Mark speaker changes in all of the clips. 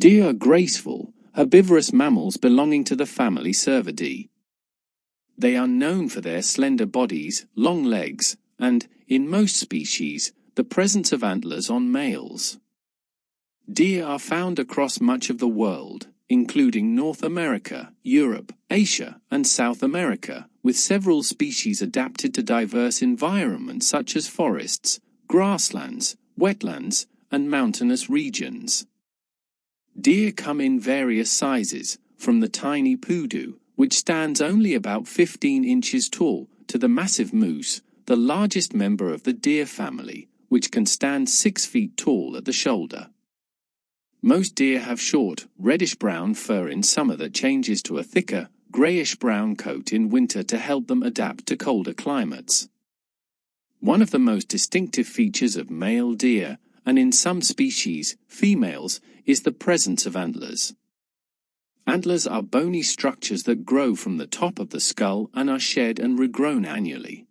Speaker 1: Deer are graceful, herbivorous mammals belonging to the family Cervidae. They are known for their slender bodies, long legs, and, in most species, the presence of antlers on males. Deer are found across much of the world, including North America, Europe, Asia, and South America, with several species adapted to diverse environments such as forests, grasslands, wetlands, and mountainous regions. Deer come in various sizes, from the tiny poodoo, which stands only about 15 inches tall, to the massive moose, the largest member of the deer family, which can stand 6 feet tall at the shoulder. Most deer have short, reddish-brown fur in summer that changes to a thicker, grayish-brown coat in winter to help them adapt to colder climates. One of the most distinctive features of male deer, and in some species, females, is the presence of antlers. Antlers are bony structures that grow from the top of the skull and are shed and regrown annually.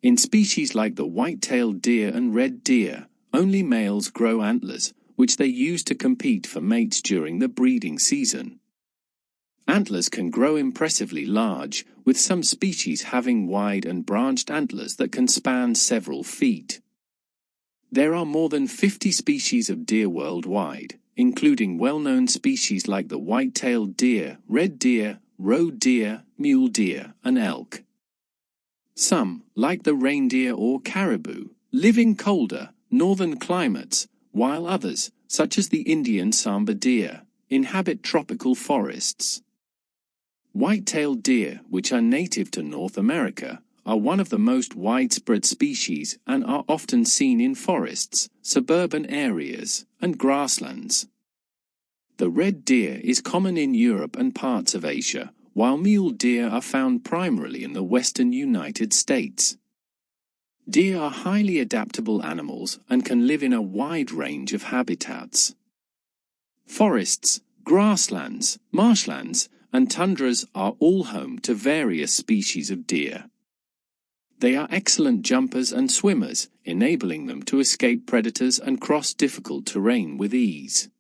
Speaker 1: In species like the white-tailed deer and red deer, only males grow antlers, which they use to compete for mates during the breeding season. Antlers can grow impressively large, with some species having wide and branched antlers that can span several feet. There are more than 50 species of deer worldwide, including well-known species like the white-tailed deer, red deer, roe deer, mule deer, and elk. Some, like the reindeer or caribou, live in colder, northern climates, while others, such as the Indian sambar deer, inhabit tropical forests. White-tailed deer, which are native to North America, are one of the most widespread species and are often seen in forests, suburban areas, and grasslands. The red deer is common in Europe and parts of Asia, while mule deer are found primarily in the western United States. Deer are highly adaptable animals and can live in a wide range of habitats. Forests, grasslands, marshlands, and tundras are all home to various species of deer. They are excellent jumpers and swimmers, enabling them to escape predators and cross difficult terrain with ease.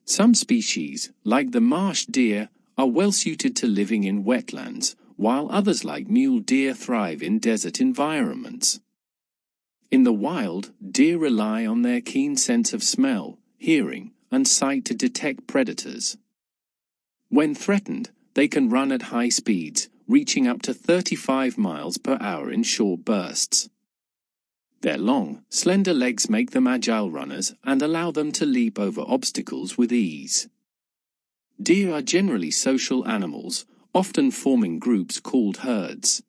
Speaker 1: Some species, like the marsh deer, are well suited to living in wetlands, while others like mule deer thrive in desert environments. In the wild, deer rely on their keen sense of smell, hearing, and sight to detect predators. When threatened, they can run at high speeds, reaching up to 35 miles per hour in short bursts. Their long, slender legs make them agile runners and allow them to leap over obstacles with ease. Deer are generally social animals, often forming groups called herds.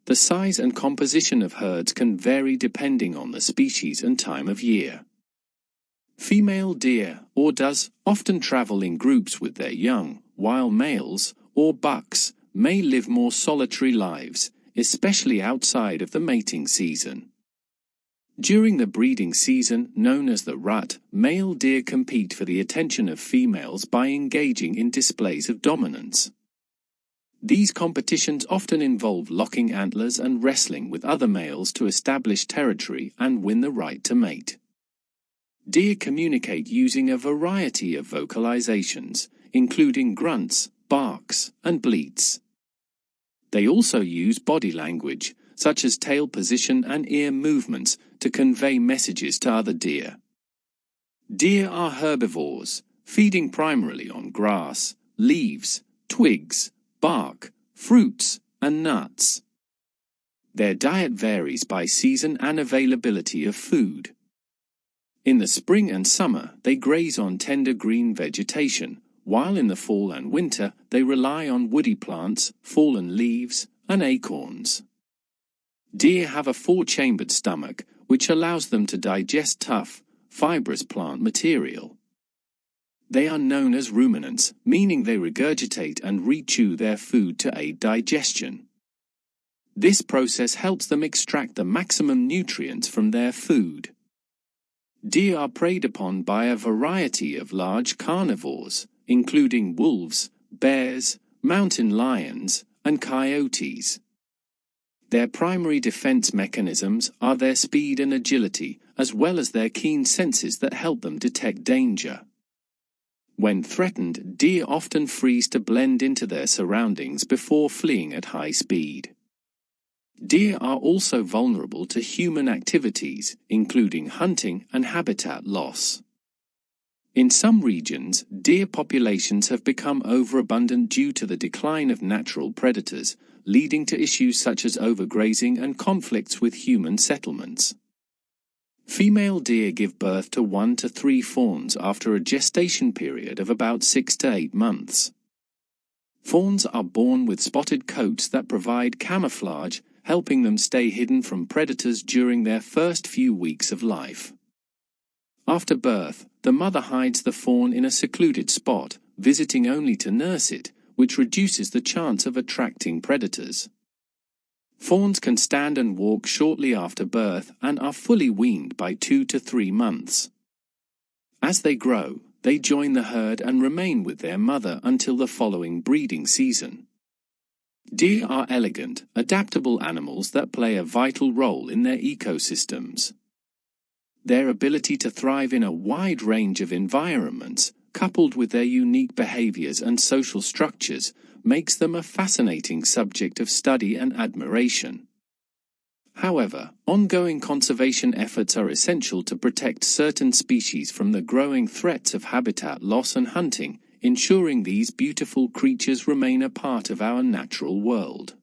Speaker 1: The size and composition of herds can vary depending on the species and time of year. Female deer, or does, often travel in groups with their young, while males, or bucks, may live more solitary lives, especially outside of the mating season. During the breeding season, known as the rut, male deer compete for the attention of females by engaging in displays of dominance. These competitions often involve locking antlers and wrestling with other males to establish territory and win the right to mate. Deer communicate using a variety of vocalizations, including grunts, barks, and bleats. They also use body language, such as tail position and ear movements, to convey messages to other deer. Deer are herbivores, feeding primarily on grass, leaves, twigs, bark, fruits, and nuts. Their diet varies by season and availability of food. In the spring and summer, they graze on tender green vegetation, while in the fall and winter, they rely on woody plants, fallen leaves, and acorns. Deer have a 4-chambered stomach, which allows them to digest tough, fibrous plant material. They are known as ruminants, meaning they regurgitate and rechew their food to aid digestion. This process helps them extract the maximum nutrients from their food. Deer are preyed upon by a variety of large carnivores, including wolves, bears, mountain lions, and coyotes. Their primary defense mechanisms are their speed and agility, as well as their keen senses that help them detect danger. When threatened, deer often freeze to blend into their surroundings before fleeing at high speed. Deer are also vulnerable to human activities, including hunting and habitat loss. In some regions, deer populations have become overabundant due to the decline of natural predators, leading to issues such as overgrazing and conflicts with human settlements. Female deer give birth to 1 to 3 fawns after a gestation period of about 6 to 8 months. Fawns are born with spotted coats that provide camouflage, helping them stay hidden from predators during their first few weeks of life. After birth, the mother hides the fawn in a secluded spot, visiting only to nurse it, which reduces the chance of attracting predators. Fawns can stand and walk shortly after birth and are fully weaned by 2 to 3 months. As they grow, they join the herd and remain with their mother until the following breeding season. Deer are elegant, adaptable animals that play a vital role in their ecosystems. Their ability to thrive in a wide range of environments, coupled with their unique behaviors and social structures, makes them a fascinating subject of study and admiration. However, ongoing conservation efforts are essential to protect certain species from the growing threats of habitat loss and hunting, ensuring these beautiful creatures remain a part of our natural world.